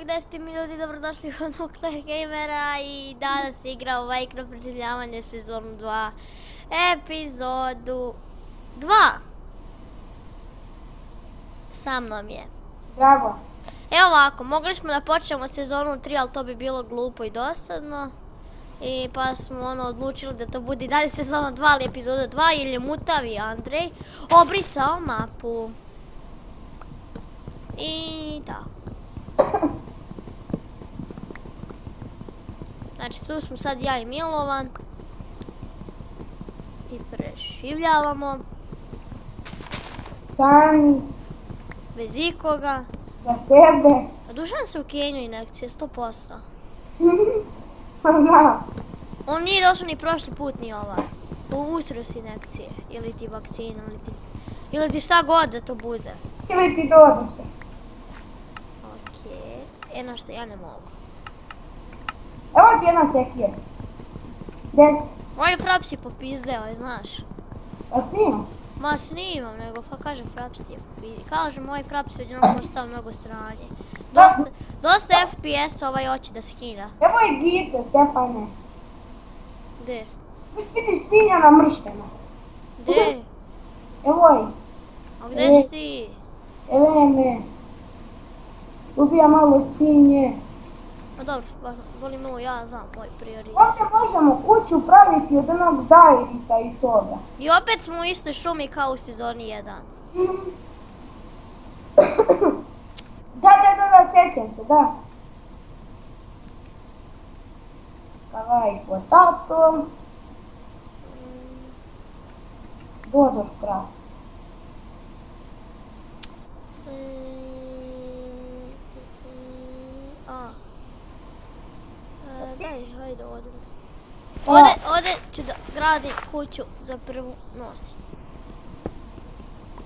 bog 10 ljudi, dobrodošli u Nuklear Gamera i danas igramo Minecraft prezivljavanje sezonu 2, epizodu 2. Sa mnom je Drago. Evo ovako, mogli smo da počnemo sezonu 3, ali to bi bilo glupo i dosadno. I pa smo odlučili da to bude i dalje sezona 2 ali epizoda 2 jer je mutavi Andrej obrisao mapu. I da. Znači tu smo sad ja i Milovan. I preživljavamo. Sami. Bez ikoga. Za sebe. A Dušan se u Kenju injekcije, 100%. Da. On nije došao ni prošli put ni ovaj. Usrio si injekcije. Ili ti vakcina, ili ti šta god da to bude. Ili ti dođe. Okej. Eno što ja ne mogu. Evo ti jedna sekira. Gdje si? Ovaj Fraps je popizdeo, znaš. A snimaš? Ma snimam, nego kažem Fraps ti je popizdeo. Kažem, ovaj Fraps je odjednom postao mnogo sranje. Dosta FPS ovaj hoće da skida. Evo je Gita, Stefane. Gde? Vidiš svinja namrštena. Gde? Evo je. A gde si ti? Evo me. Ubija malo svinje. Pa dobro, volim ovo, ja znam moj prioritet. Ovdje možemo kuću praviti od onog dajrita i toga. I opet smo u istoj šumi kao u sezoni 1. Da, sjećam se, da. Kavaj potato. Dodoš prav. Daj, hajde ovdje ću da gradim kuću za prvu noć.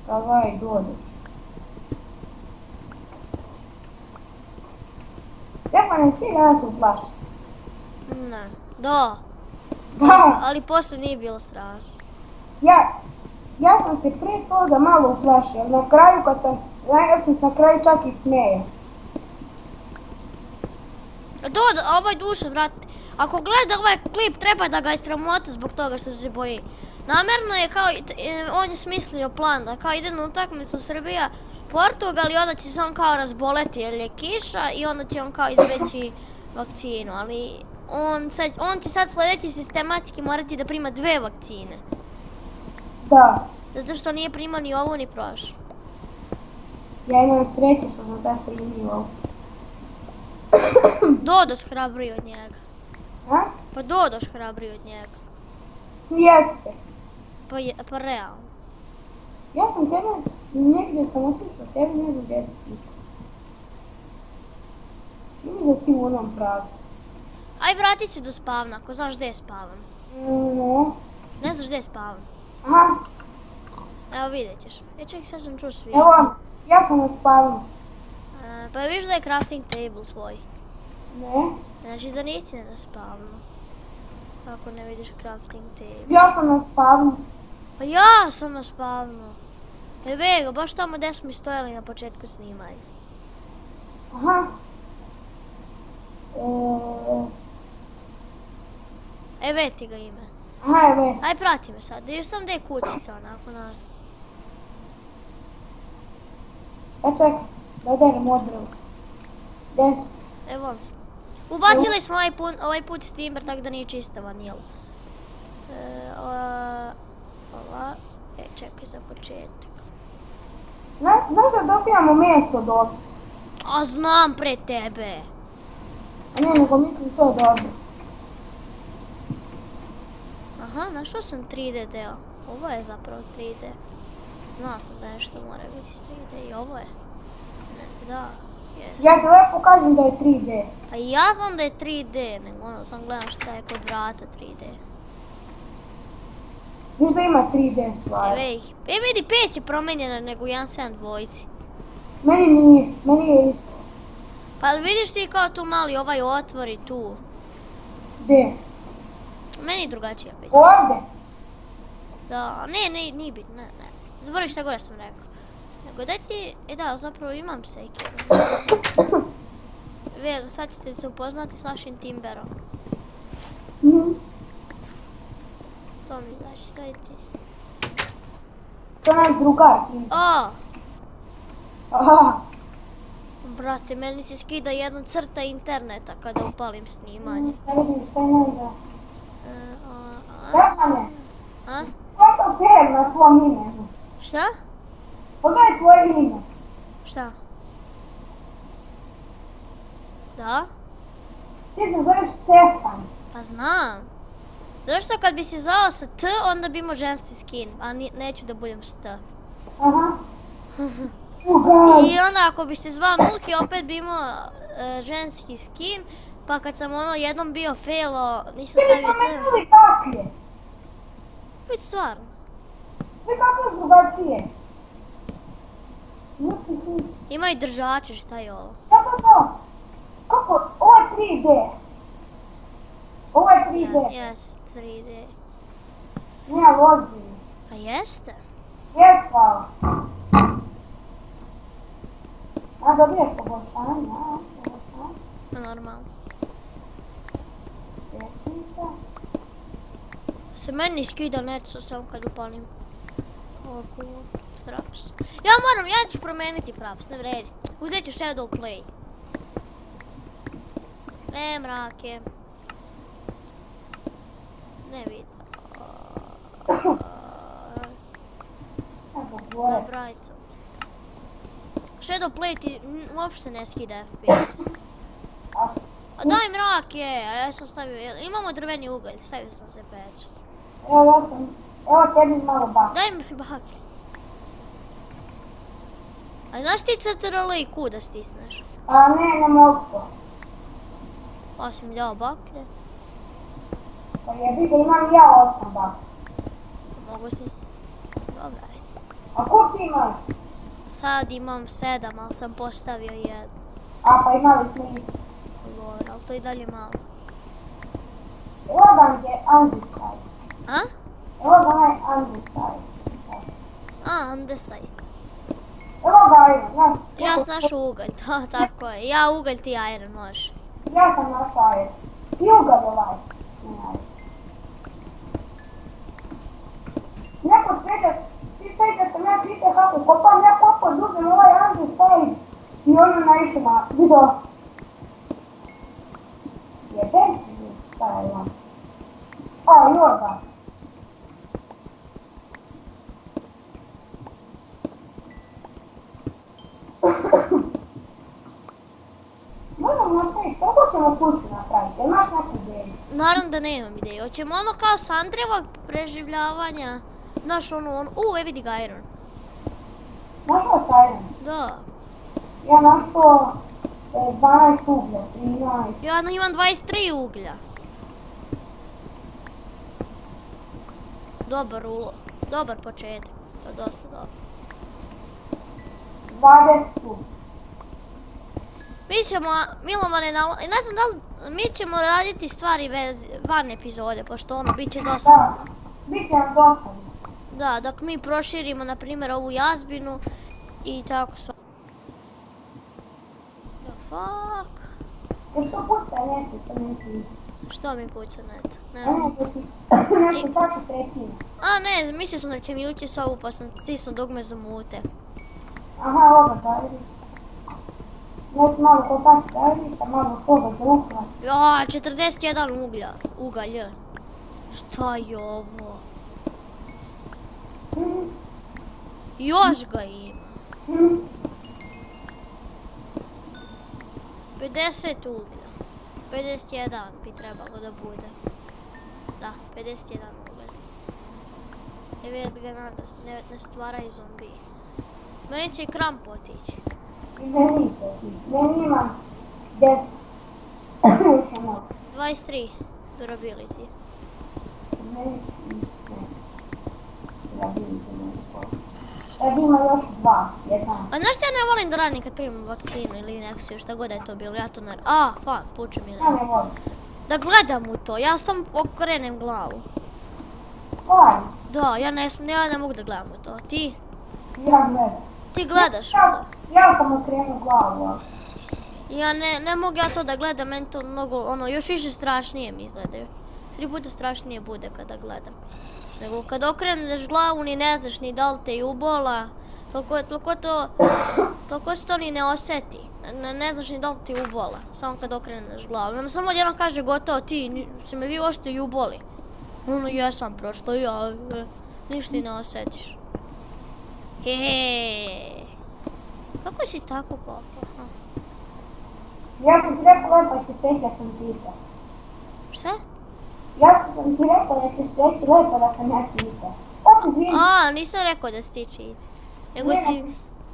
Kavaj, dodoš. Stefane, ti danas uplaši? Ne, da. Da. Ali posle nije bilo strašno. Ja sam se prije toga malo uplašio, ali na kraju ja sam se na kraju čak i smejao. Ovaj Dušan, brate, ako gleda ovaj klip treba da ga istramota zbog toga što se boji. Namjerno je kao, on je smislio plan da kao ide na utakmicu Srbija, Portugal i onda će se on kao razboleti jer je kiša i onda će on kao izbeći vakcinu, ali on će sad sljedeći sistematski morati da prima 2 vakcine. Da. Zato što nije primao ni ovu ni prošlu. Ja imam sreće što sam sad primio ovu. Dodoš hrabriji od njega. A? Pa Dodoš hrabriji od njega. Jeste. Pa realno. Ja sam tebe, negdje sam otišao, tebe ne znam gdje si ti. I mi da si ti u onom pravcu. Aj vrati se do spavna, ako znaš gdje je spavan. No. Ne znaš gdje je spavan. Aha. Evo vidjet ćeš. Čekaj, sad sam čuo svi. Evo, ja sam na spavnu. Pa vidiš da je crafting table tvoj. Ne. Znači da nisi na spavnu. Ako ne vidiš crafting table. Ja sam na spavnu. Pa ja sam na spavnu. Evo ga, baš tamo gdje smo stojali na početku snimanja. Aha. Evo ti ga ime. Aha, evo. Aj prati me sad, vidiš sam gdje je kućica onako na... Čekaj, da udarim odrevu. Gdje si? Evo. Ubacili smo ovaj put steamer tako da nije čista vanila. Ova. Čekaj za početak. Znaš da dobijamo meso od ovdje? A znam pre tebe. A ne, nego mislim to je dobro. Aha, našao sam 3D deo. Ovo je zapravo 3D. Znao sam da nešto mora biti 3D i ovo je. Ne, da, jes. Ja ti lepo kažem da je 3D. A ja znam da je 3D, nego ono sam gledam šta je kod vrata 3D. Viš da ima 3D stvari. Evo ih. Vidi, 5 je promenjena nego 1.7 dvojici. Meni nije, meni je isto. Pa vidiš ti kao tu mali ovaj otvor i tu. Gdje? Meni je drugačija peć. Ovdje? Da, nije bit, ne. Zaboravi šta gore sam rekao. Nego daj ti, da, zapravo imam sekiru. sad ćete se upoznati s našim Timberom. To mi znaš, daj ti. To je naš drugar. O! Aha. Brate, meni se skida jedna crta interneta kada upalim snimanje. Ne vidim šta ima da... A? Stefane, A? koliko fer na tvom imenu? Šta? Pogledaj tvoje ime. Šta? Da? Ti se zoveš Stefan. Pa znam. Zašto kad bi se zvao sa T, onda bi imao ženski skin, a neću da budem s T. Aha. Ugaj. I onda ako bi se zvao Nuki, opet bi imao ženski skin, pa kad sam jednom bio failo, nisam stavio T. Vidi pa me baklje. Vidi stvarno. Vidi kako je drugačije. Ima i držače, šta je ovo? Da. Kako? Ovo je 3D. Ovo je 3D. Jes, 3D. Nije ozbiljno. A jeste? Jes, hvala. A dobiješ poboljšanje, a? Poboljšanje. Normalno. Predsjednica. Se meni skida nešto samo kad upalim ovako fraps. Ja ću promijeniti fraps, ne vredi. Uzet ću Shadow Play. Mrake. Ne vidim. Evo, gore. Brajca. Shadow Play ti uopšte ne skida FPS. A daj mrake, a ja sam stavio, imamo drveni ugalj, stavio sam se peć. Evo tebi malo bak. Daj mi baklje. A znaš ti CTRL i Q da stisneš? A ne mogu to. Pa si mi dao baklje. Pa jebi ga, imam i ja 8 bak. Mogu si. Dobra, ajde. A ko ti imaš? Sad imam 7, ali sam postavio 1. A pa imali smo isto. Dobro, ali to i dalje malo. Evo ga je Undecided. A? Evo ga onaj Undecided. A, Undecided. Evo ga Iron, Ja sam našao ugalj, tako je. Ja ugalj, ti iron, možeš. Ja sam našao Iron. I ugalj ovaj. Neko čekaj, ti sve da sam ja čitao kako kopam, ja kopao dubim ovaj Undecided i ono naišao na video. Jebem si, šta je on? A, i ovo ga. Moramo napraviti, kako ćemo kuću napraviti? Imaš neku ideju? Naravno da nemam ideju. Hoćemo ono kao Sandrevog preživljavanja. Znaš ono, vidi ga Iron. Našao si Iron? Da. Ja našao 12 uglja, 13. Ja imam 23 uglja. Dobar ulov. Dobar početak. To je dosta dobro. 20 uglja. Mi ćemo, Milovane, ne znam da li, mi ćemo raditi stvari van epizode, pošto ono, bit će dosadno. Da, bit će nam dosadno. Da, dok mi proširimo, na primjer, ovu jazbinu i tako sva. The fuck? Jer to puca nešto što mi ti... Što mi puca net? A ne, to ti... nešto tako prekine. A ne, mislio sam da će mi ući s ovu, pa sam stisnuo dugme za mute. Aha, ovo da vidi. Neki malo kopati da vidi, pa malo toga za ukrat. Ja, 41 ugalj. Šta je ovo? Još ga ima. 50 uglja. 51 bi trebalo da bude. Da, 51 uglja. Evo ga ne stvaraj zombi. Meni će i kramp otići. I meni će otići. Meni imam 10. Još je mnogo. 23 durability. Meni ne. Durability ne. Sad ima još 2. Jedan. A znaš šta ja ne volim da radim kad primam vakcinu ili injekciju, šta god da je to bilo, ja to ne... A, fuck, puče mi Ja ne. ne volim. Da gledam u to, ja sam okrenem glavu. Stvarno. Da, ja ne mogu da gledam u to. Ti? Ja gledam. Ti gledaš u to? Ja sam okrenuo glavu. Ja ne mogu ja to da gledam, meni to mnogo, ono, još više strašnije mi izgledaju. 3 puta strašnije bude kada gledam. Nego kad okreneš glavu ni ne znaš ni da li te ubola, toliko se to ni ne osjeti. Ne znaš ni da li ti ubola, samo kad okreneš glavu. Ono samo odjednom kaže gotovo ti, se me vi ošte i uboli. Ono jesam prošlo, ja, ništa ti ne osjetiš. Hehe. Kako si tako kopao? Ja sam ti rekao lepo će sveći, ja sam čitao. Šta? Ja sam ti rekao da će sveći lepo da sam ja čitao. Opet izvini. A, nisam rekao da si ti čiti.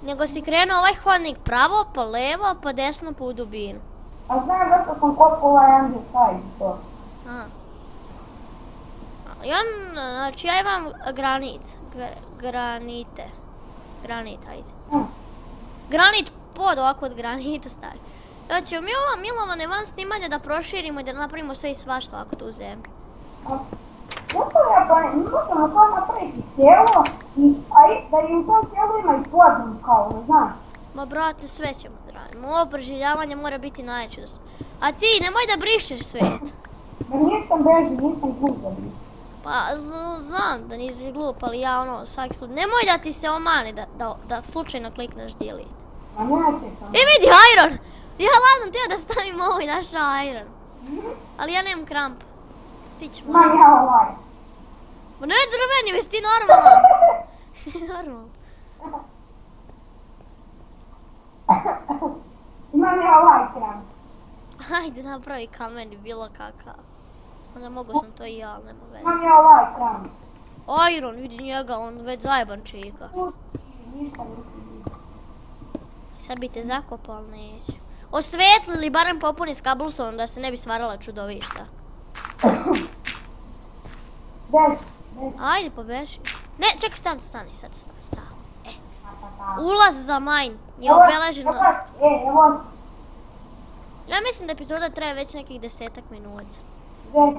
Nego si krenuo ovaj hodnik pravo, pa levo, pa desno, pa u dubinu. A znam zašto sam kopao ovaj underside i to. Znači ja imam Granit, ajde. Granit pod ovako od granita stavi. Znači, mi ovo milovane van snimanja da proširimo i da napravimo sve i svašta ovako tu u zemlji. Zato ja planim, mi možemo to napraviti selo, da i u tom selu ima i podrum kao, ne znaš? Ma brate, sve ćemo da radimo. Ovo preživljavanje mora biti najveće do sada. A ti, nemoj da brišeš svijet. Da nisam beži, nisam glup da brišem. Pa, znam da nisi glup, ali ja ono, svaki slučaj. Nemoj da ti se omani da slučajno klikneš delete. Ma neće to. Vidi iron! Ja ladno teo da stavim ovo i našao iron. Ali ja nemam kramp. Ti ćeš morat. Imam ja ovaj. Ma ne drveni, jesi ti normalan? Jesi ti normalan? Imam ja ovaj kram. Hajde napravi kamen i bilo kakav. Onda mogu sam to i ja, ali nema veze. Imam ja ovaj kram. Iron, vidi njega, on već zajeban čika. Ništa nisam vidio. Sad bi te zakopao, ali neću. Osvetlili, barem popuni s kablusom da se ne bi stvarala čudovišta. Beži. Ajde, pobeži. Ne, čekaj, stani, tako. Ulaz za mine je obeleženo. Evo. Ja mislim da epizoda traje već nekih 10 minuta. Već.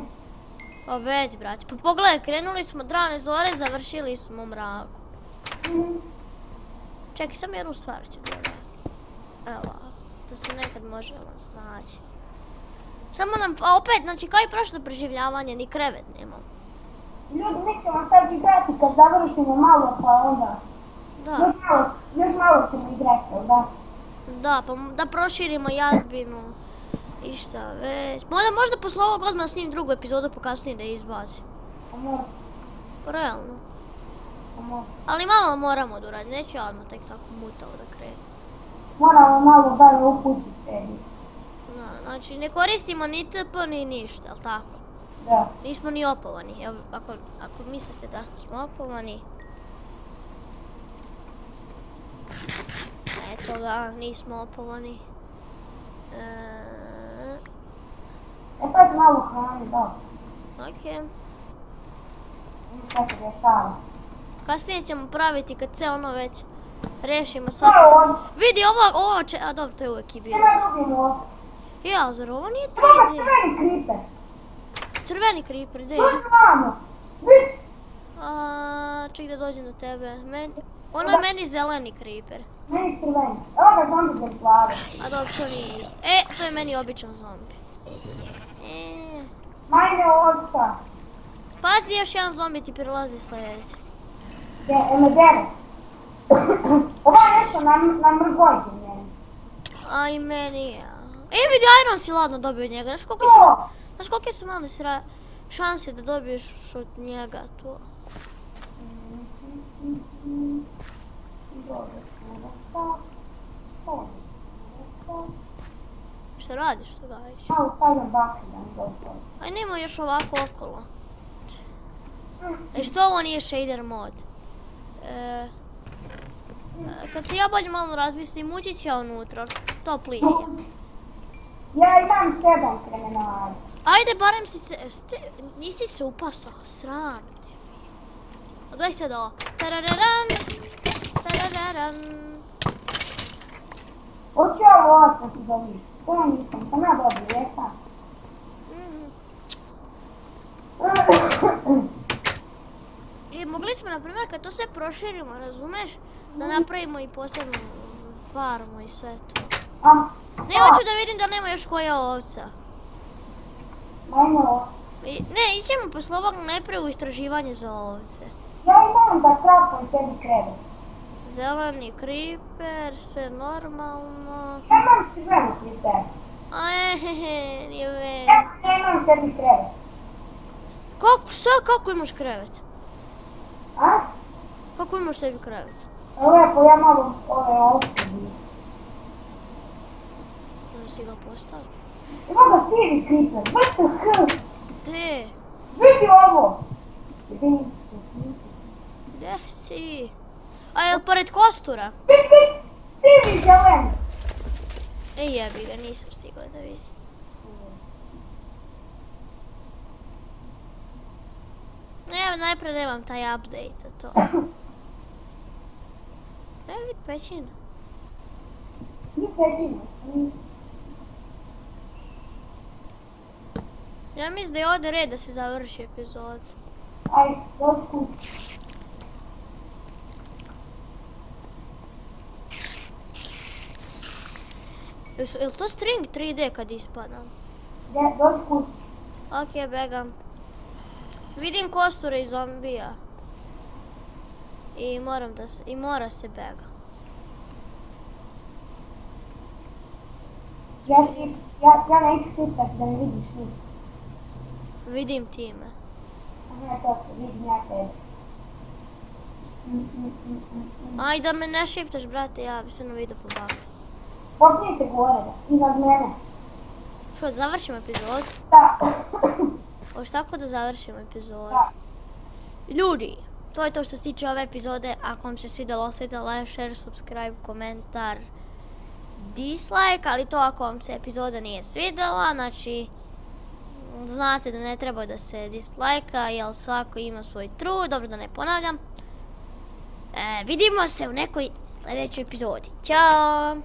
Pa već, brate. Pa pogledaj, krenuli smo od rane zore, završili smo u mraku. Čekaj, sam jednu stvar ću gledati. Evo, to se nekad može snaći. Samo nam, a opet, znači kao i prošlo preživljavanje, ni krevet nemam. Ljudi, mi ćemo sad igrati kad završimo malo, pa onda... Da. Još malo ćemo igrati, da? Da, pa da proširimo jazbinu i šta već. Možda posle ovog odmah snim drugu epizodu pa kasnije da je izbacim. Pa može. Realno. Pa može. Ali malo moramo da uradim, neću ja odmah tek tako mutavo da krenem. Moramo malo bar uputi sebi. Da, znači ne koristimo ni TP ni ništa, jel tako? Da. Nismo ni opovani, evo, ako mislite da smo opovani. Eto ga, nismo opovani. Eto je malo hrani, da sam. Okej. Šta se dešava. Kasnije ćemo praviti kad sve ono već rešimo To sad. je on. Vidi ovo će, a dobro, to je uvijek i bilo. Nema drugim ovdje. Ja, zar ovo nije Treba 3D? crveni kriper. Crveni creeper, gdje je? Dođi vamo. Vidi. Ček da dođem do tebe. Ono je meni zeleni creeper. Meni crveni. Evo ga zombi bez glave. A dobro, to nije. To je meni običan zombi. Majne ovca. Pazi, još jedan zombi ti prilazi sljedeći. Medere. Ovo je nešto na mrgođe meni. A i meni, ja. Vidi, Iron si ladno dobio od njega. Znaš kolike su male šanse da dobiješ od njega to? Šta radiš, što gajiš? Malo stavljam bakri da mi dođe. Aj, nema još ovako okolo. Što ovo nije shader mod? Kad se ja bolje malo razmislim, ući će unutra, to plije. Ja imam 7 kremenara. Ajde, barem si se... Nisi se upasao, sram te. Gledaj sad ovo. Tarararan, tarararan. Hoću ja lovac da ti dobiš. Što ja nisam? Sam ja dobio, jesam? I mogli smo, na primjer, kad to sve proširimo, razumeš? Da napravimo i posebnu farmu i sve to. Ne, hoću da vidim da nema još koja ovca. Majmo. Ne, ićemo posle ovog najprije u istraživanje za ovce. Ja imam da kraftam sebi krevet. Zeleni creeper, sve normalno. Ja imam crvenu kriper. Nije već. Ja imam sebi krevet. Kako imaš krevet? A? Kako imaš sebi krevet? Lepo, ja malo ove ovce bi. Da si ga postavio. Ima ga sivi kriper, VTH. Gde? Vidi ovo. Gde si? A jel pored kostura? Vidi, sivi zelen. Jebi ga, nisam stigao da vidim. Evo, najprije nemam taj update za to. Evo vidi pećina. Ni pećina. Ja mislim da je ovdje red da se završi epizod. Ajde, dođi kući. Jel to string 3D kad ispadam? Dođi kući. Ok, begam. Vidim kosture i zombija. I mora se bega. Ja neću šutat da ne vidiš ni. Vidim time. Ne, to vidim ja tebe. Aj da me ne šiptaš, brate, ja bi se na video pobavio. Popnije se gore, iznad mene. Što, da završimo epizod? Da. Hoš tako da završimo epizod? Da. Ljudi, to je to što se tiče ove epizode. Ako vam se svidjelo, ostavite like, share, subscribe, komentar, dislike, ali to ako vam se epizoda nije svidjela, znači znate da ne treba da se dislajka, jer svako ima svoj trud, dobro da ne ponavljam. Vidimo se u nekoj sljedećoj epizodi. Ćao!